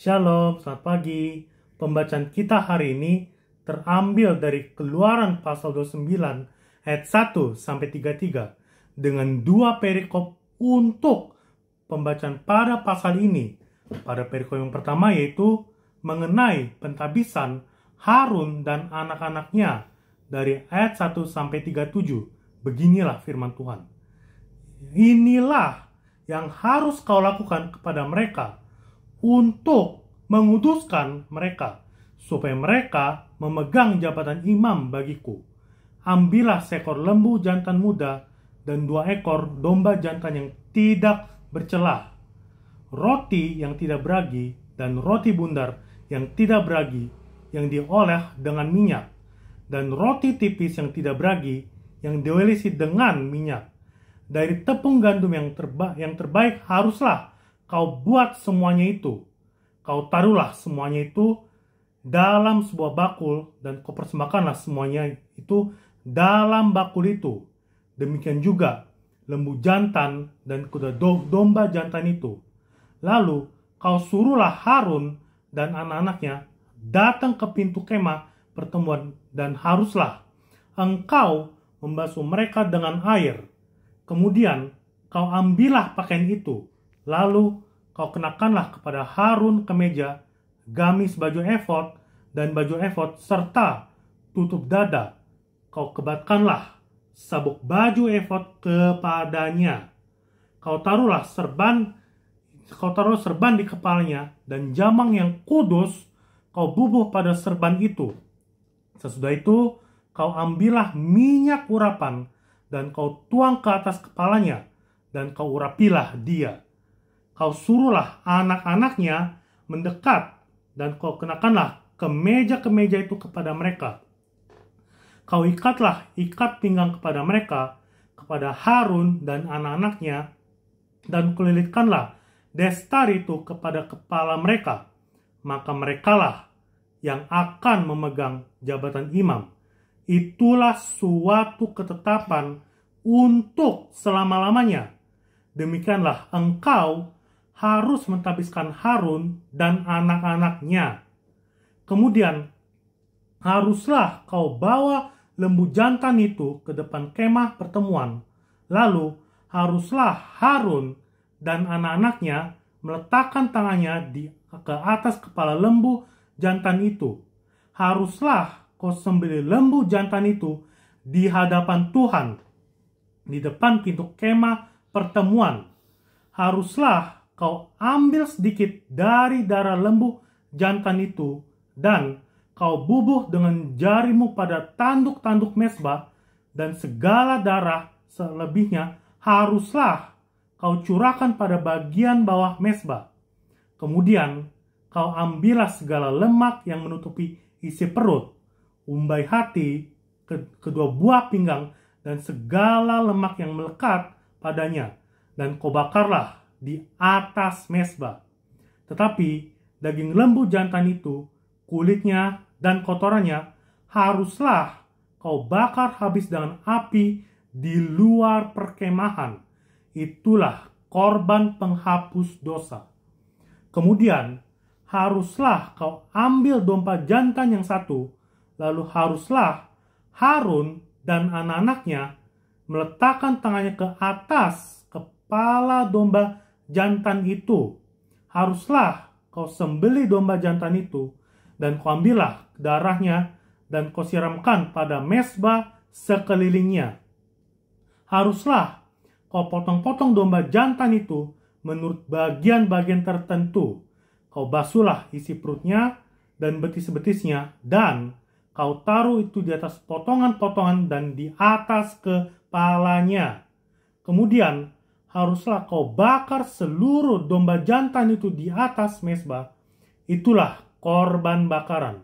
Shalom, selamat pagi. Pembacaan kita hari ini terambil dari Keluaran pasal 29 ayat 1 sampai 33 dengan dua perikop untuk pembacaan pada pasal ini. Pada perikop yang pertama yaitu mengenai pentabisan Harun dan anak-anaknya dari ayat 1 sampai 37. Beginilah firman Tuhan. Inilah yang harus kau lakukan kepada mereka untuk menguduskan mereka, supaya mereka memegang jabatan imam bagiku. Ambillah seekor lembu jantan muda dan 2 ekor domba jantan yang tidak bercelah, roti yang tidak beragi dan roti bundar yang tidak beragi yang diolah dengan minyak, dan roti tipis yang tidak beragi yang diolesi dengan minyak. Dari tepung gandum yang terbaik haruslah kau buat semuanya itu. Kau taruhlah semuanya itu dalam sebuah bakul dan kau persembahkanlah semuanya itu dalam bakul itu. Demikian juga lembu jantan dan kuda domba jantan itu. Lalu kau suruhlah Harun dan anak-anaknya datang ke pintu kemah pertemuan dan haruslah engkau membasuh mereka dengan air. Kemudian kau ambillah pakaian itu, lalu kau kenakanlah kepada Harun kemeja, gamis baju efod dan baju efod serta tutup dada. Kau kebatkanlah sabuk baju efod kepadanya. Kau taruhlah serban di kepalanya dan jamang yang kudus kau bubuh pada serban itu. Sesudah itu kau ambillah minyak urapan dan kau tuang ke atas kepalanya dan kau urapilah dia. Kau suruhlah anak-anaknya mendekat dan kau kenakanlah kemeja-kemeja itu kepada mereka. Kau ikatlah ikat pinggang kepada mereka, kepada Harun dan anak-anaknya, dan kulilitkanlah destar itu kepada kepala mereka. Maka merekalah yang akan memegang jabatan imam. Itulah suatu ketetapan untuk selama-lamanya. Demikianlah engkau harus mentabiskan Harun dan anak-anaknya. Kemudian haruslah kau bawa lembu jantan itu ke depan kemah pertemuan. Lalu haruslah Harun dan anak-anaknya meletakkan tangannya ke atas kepala lembu jantan itu. Haruslah kau sembelih lembu jantan itu di hadapan Tuhan, di depan pintu kemah pertemuan. Haruslah kau ambil sedikit dari darah lembu jantan itu dan kau bubuh dengan jarimu pada tanduk-tanduk mezbah, dan segala darah selebihnya haruslah kau curahkan pada bagian bawah mezbah. Kemudian kau ambillah segala lemak yang menutupi isi perut, umbai hati, kedua buah pinggang, dan segala lemak yang melekat padanya, dan kau bakarlah di atas mezbah. Tetapi daging lembu jantan itu, kulitnya dan kotorannya, haruslah kau bakar habis dengan api di luar perkemahan. Itulah korban penghapus dosa. Kemudian haruslah kau ambil domba jantan yang satu, lalu haruslah Harun dan anak-anaknya meletakkan tangannya ke atas kepala domba jantan itu. Haruslah kau sembelih domba jantan itu, dan kau ambillah darahnya dan kau siramkan pada mezbah sekelilingnya. Haruslah kau potong-potong domba jantan itu menurut bagian-bagian tertentu. Kau basuhlah isi perutnya dan betis-betisnya, dan kau taruh itu di atas potongan-potongan dan di atas kepalanya. Kemudian haruslah kau bakar seluruh domba jantan itu di atas mezbah. Itulah korban bakaran,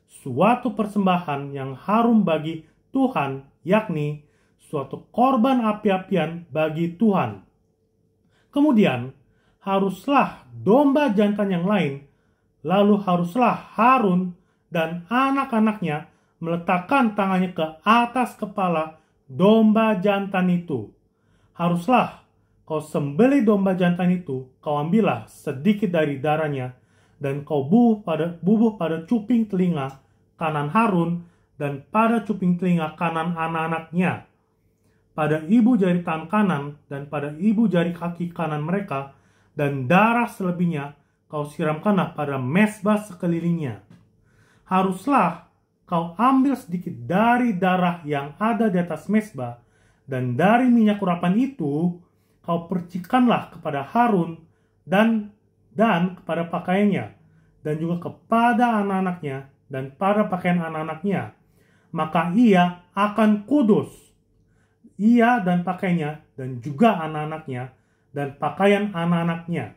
suatu persembahan yang harum bagi Tuhan, yakni suatu korban api-apian bagi Tuhan. Kemudian haruslah domba jantan yang lain, lalu haruslah Harun dan anak-anaknya meletakkan tangannya ke atas kepala domba jantan itu. Haruslah kau sembelih domba jantan itu, kau ambillah sedikit dari darahnya dan kau bubuh pada cuping telinga kanan Harun dan pada cuping telinga kanan anak-anaknya, pada ibu jari tangan kanan dan pada ibu jari kaki kanan mereka, dan darah selebihnya kau siramkanlah pada mezbah sekelilingnya. Haruslah kau ambil sedikit dari darah yang ada di atas mezbah, dan dari minyak urapan itu kau percikanlah kepada Harun dan kepada pakaiannya, dan juga kepada anak-anaknya dan pada pakaian anak-anaknya. Maka ia akan kudus, ia dan pakaiannya, dan juga anak-anaknya dan pakaian anak-anaknya.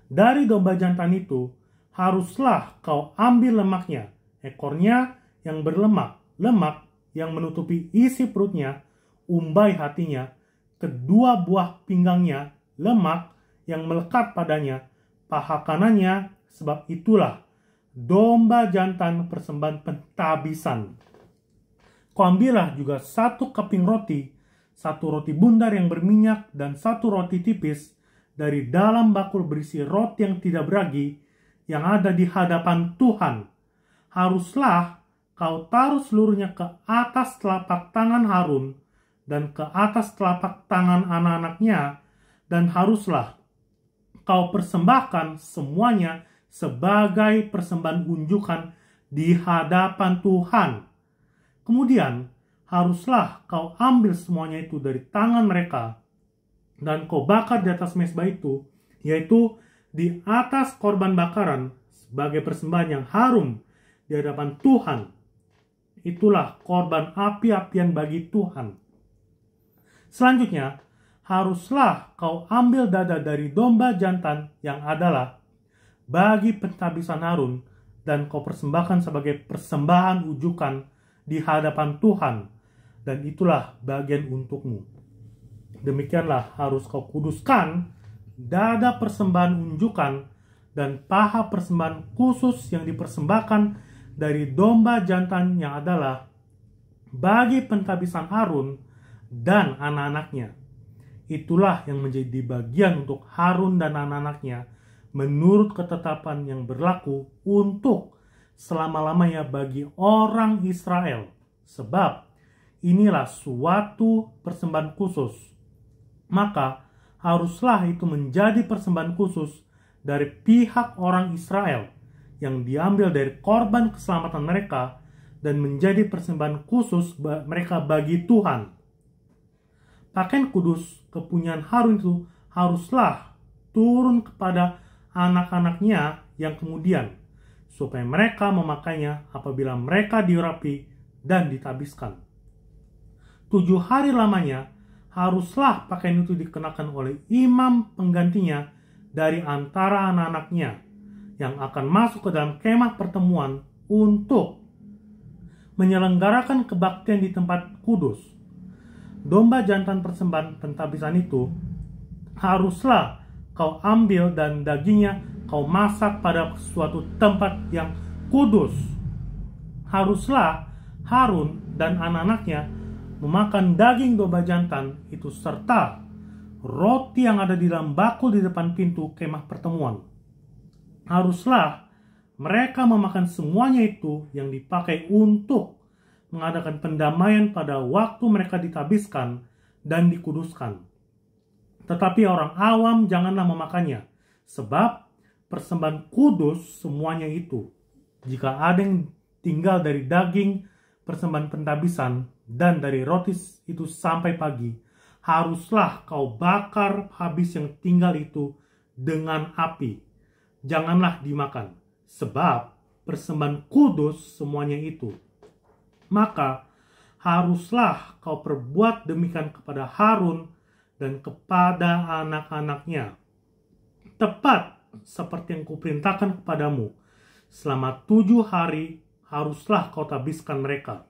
Dari domba jantan itu haruslah kau ambil lemaknya, ekornya yang berlemak, lemak yang menutupi isi perutnya, umbai hatinya, kedua buah pinggangnya, lemak yang melekat padanya, paha kanannya, sebab itulah domba jantan persembahan pentabisan. Kau ambillah juga 1 keping roti, 1 roti bundar yang berminyak, dan 1 roti tipis dari dalam bakul berisi roti yang tidak beragi yang ada di hadapan Tuhan. Haruslah kau taruh seluruhnya ke atas telapak tangan Harun dan ke atas telapak tangan anak-anaknya, dan haruslah kau persembahkan semuanya sebagai persembahan unjukan di hadapan Tuhan. Kemudian haruslah kau ambil semuanya itu dari tangan mereka, dan kau bakar di atas mezbah itu, yaitu di atas korban bakaran sebagai persembahan yang harum di hadapan Tuhan. Itulah korban api-apian bagi Tuhan. Selanjutnya, haruslah kau ambil dada dari domba jantan yang adalah bagi pentabisan Harun, dan kau persembahkan sebagai persembahan ujukan di hadapan Tuhan, dan itulah bagian untukmu. Demikianlah harus kau kuduskan dada persembahan unjukan dan paha persembahan khusus yang dipersembahkan dari domba jantan yang adalah bagi pentabisan Harun dan anak-anaknya. Itulah yang menjadi bagian untuk Harun dan anak-anaknya menurut ketetapan yang berlaku untuk selama-lamanya bagi orang Israel. Sebab inilah suatu persembahan khusus. Maka haruslah itu menjadi persembahan khusus dari pihak orang Israel yang diambil dari korban keselamatan mereka dan menjadi persembahan khusus mereka bagi Tuhan. Pakaian kudus kepunyaan Harun itu haruslah turun kepada anak-anaknya yang kemudian, supaya mereka memakainya apabila mereka diurapi dan ditabiskan. 7 hari lamanya haruslah pakaian itu dikenakan oleh imam penggantinya dari antara anak-anaknya yang akan masuk ke dalam kemah pertemuan untuk menyelenggarakan kebaktian di tempat kudus. Domba jantan persembahan pentabisan itu haruslah kau ambil dan dagingnya kau masak pada suatu tempat yang kudus. Haruslah Harun dan anak-anaknya memakan daging domba jantan itu serta roti yang ada di dalam bakul di depan pintu kemah pertemuan. Haruslah mereka memakan semuanya itu yang dipakai untuk mengadakan pendamaian pada waktu mereka ditabiskan dan dikuduskan. Tetapi orang awam janganlah memakannya, sebab persembahan kudus semuanya itu. Jika ada yang tinggal dari daging persembahan pentabisan dan dari roti itu sampai pagi, haruslah kau bakar habis yang tinggal itu dengan api. Janganlah dimakan, sebab persembahan kudus semuanya itu. Maka haruslah kau perbuat demikian kepada Harun dan kepada anak-anaknya, tepat seperti yang kuperintahkan kepadamu. Selama 7 hari haruslah kau tabiskan mereka.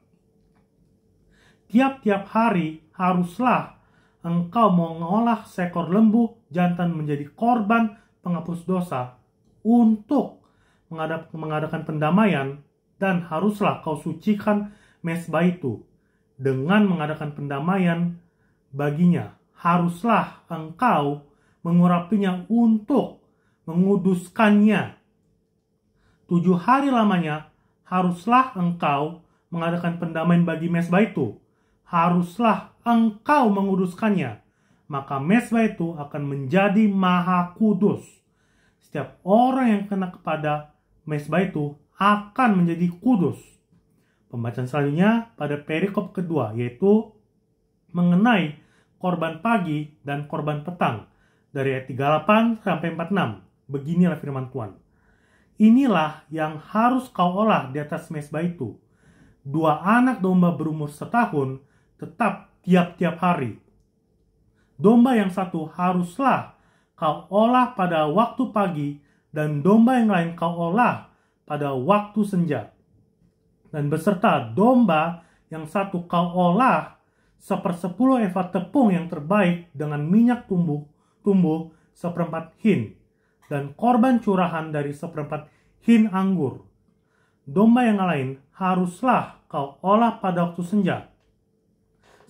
Tiap-tiap hari haruslah engkau mengolah seekor lembu jantan menjadi korban penghapus dosa untuk mengadakan pendamaian, dan haruslah kau sucikan mezbah itu dengan mengadakan pendamaian baginya. Haruslah engkau mengurapinya untuk menguduskannya 7 hari lamanya haruslah engkau mengadakan pendamaian bagi mezbah itu. Haruslah engkau menguduskannya, maka mezbah itu akan menjadi maha kudus. Setiap orang yang kena kepada mezbah itu akan menjadi kudus. Pembacaan selanjutnya pada perikop kedua, yaitu mengenai korban pagi dan korban petang, dari ayat 38 sampai 46. Beginilah firman Tuhan. Inilah yang harus kau olah di atas mezbah itu. 2 anak domba berumur setahun tetap tiap-tiap hari. Domba yang satu haruslah kau olah pada waktu pagi, dan domba yang lain kau olah pada waktu senja. Dan beserta domba yang satu kau olah 1/10 eva tepung yang terbaik dengan minyak tumbuh 1/4 hin, dan korban curahan dari 1/4 hin anggur. Domba yang lain haruslah kau olah pada waktu senja.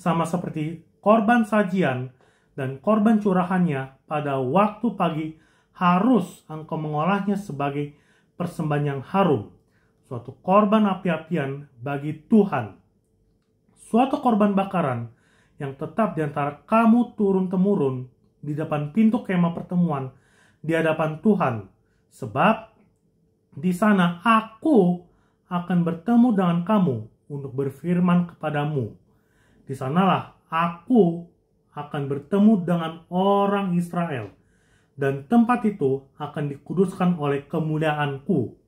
Sama seperti korban sajian dan korban curahannya pada waktu pagi, harus engkau mengolahnya sebagai persembahan yang harum, suatu korban api-apian bagi Tuhan. Suatu korban bakaran yang tetap di antara kamu turun-temurun di depan pintu kemah pertemuan di hadapan Tuhan. Sebab di sana aku akan bertemu dengan kamu untuk berfirman kepadamu. Di sanalah aku akan bertemu dengan orang Israel, dan tempat itu akan dikuduskan oleh kemuliaanku.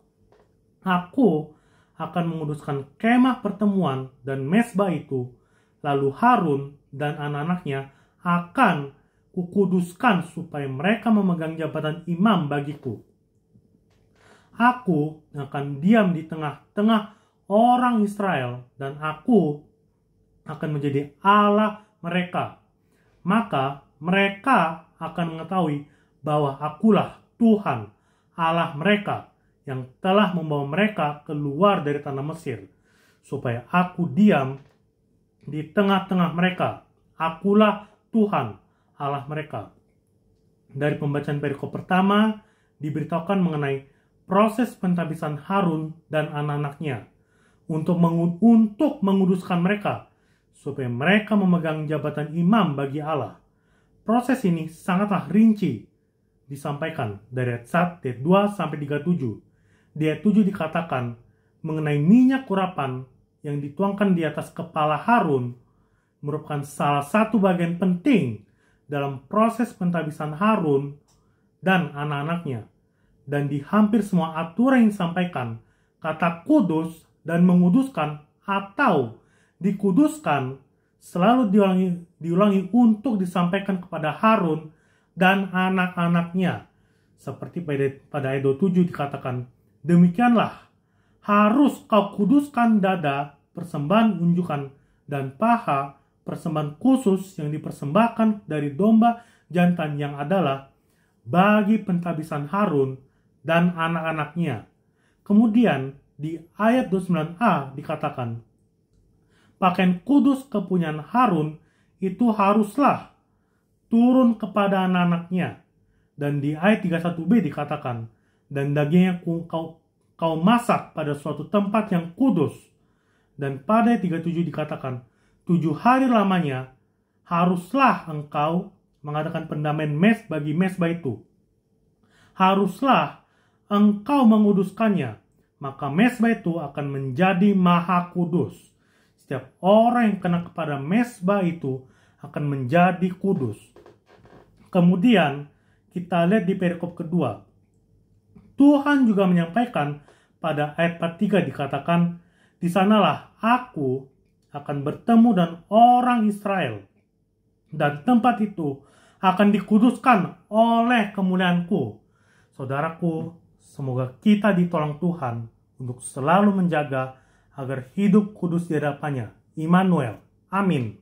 Aku akan menguduskan kemah pertemuan dan mezbah itu, lalu Harun dan anak-anaknya akan kukuduskan supaya mereka memegang jabatan imam bagiku. Aku akan diam di tengah-tengah orang Israel, dan aku akan menjadi Allah mereka. Maka mereka akan mengetahui bahwa akulah Tuhan Allah mereka yang telah membawa mereka keluar dari tanah Mesir, supaya aku diam di tengah-tengah mereka. Akulah Tuhan Allah mereka. Dari pembacaan perikop pertama diberitahukan mengenai proses pentabisan Harun dan anak-anaknya untuk menguduskan mereka, supaya mereka memegang jabatan imam bagi Allah. Proses ini sangatlah rinci disampaikan dari ayat 2 sampai 37. Di ayat 7 dikatakan mengenai minyak urapan yang dituangkan di atas kepala Harun merupakan salah satu bagian penting dalam proses pentabisan Harun dan anak-anaknya. Dan di hampir semua aturan yang disampaikan, kata kudus dan menguduskan atau dikuduskan selalu diulangi untuk disampaikan kepada Harun dan anak-anaknya. Seperti pada ayat 27 dikatakan, demikianlah harus kau kuduskan dada persembahan unjukan dan paha persembahan khusus yang dipersembahkan dari domba jantan yang adalah bagi pentabisan Harun dan anak-anaknya. Kemudian di ayat 29a dikatakan, pakaian kudus kepunyaan Harun itu haruslah turun kepada anak-anaknya. Dan di ayat 31b dikatakan, dan dagingnya kau masak pada suatu tempat yang kudus. Dan pada ayat 37 dikatakan, 7 hari lamanya haruslah engkau mengadakan pendamaian bagi mezbah itu. Haruslah engkau menguduskannya, maka mezbah itu akan menjadi maha kudus. Setiap orang yang kena kepada mezbah itu akan menjadi kudus. Kemudian kita lihat di perikop kedua. Tuhan juga menyampaikan pada ayat 43 dikatakan, di sanalah aku akan bertemu dengan orang Israel, dan tempat itu akan dikuduskan oleh kemuliaanku. Saudaraku, semoga kita ditolong Tuhan untuk selalu menjaga agar hidup kudus di hadapannya. Immanuel. Amin.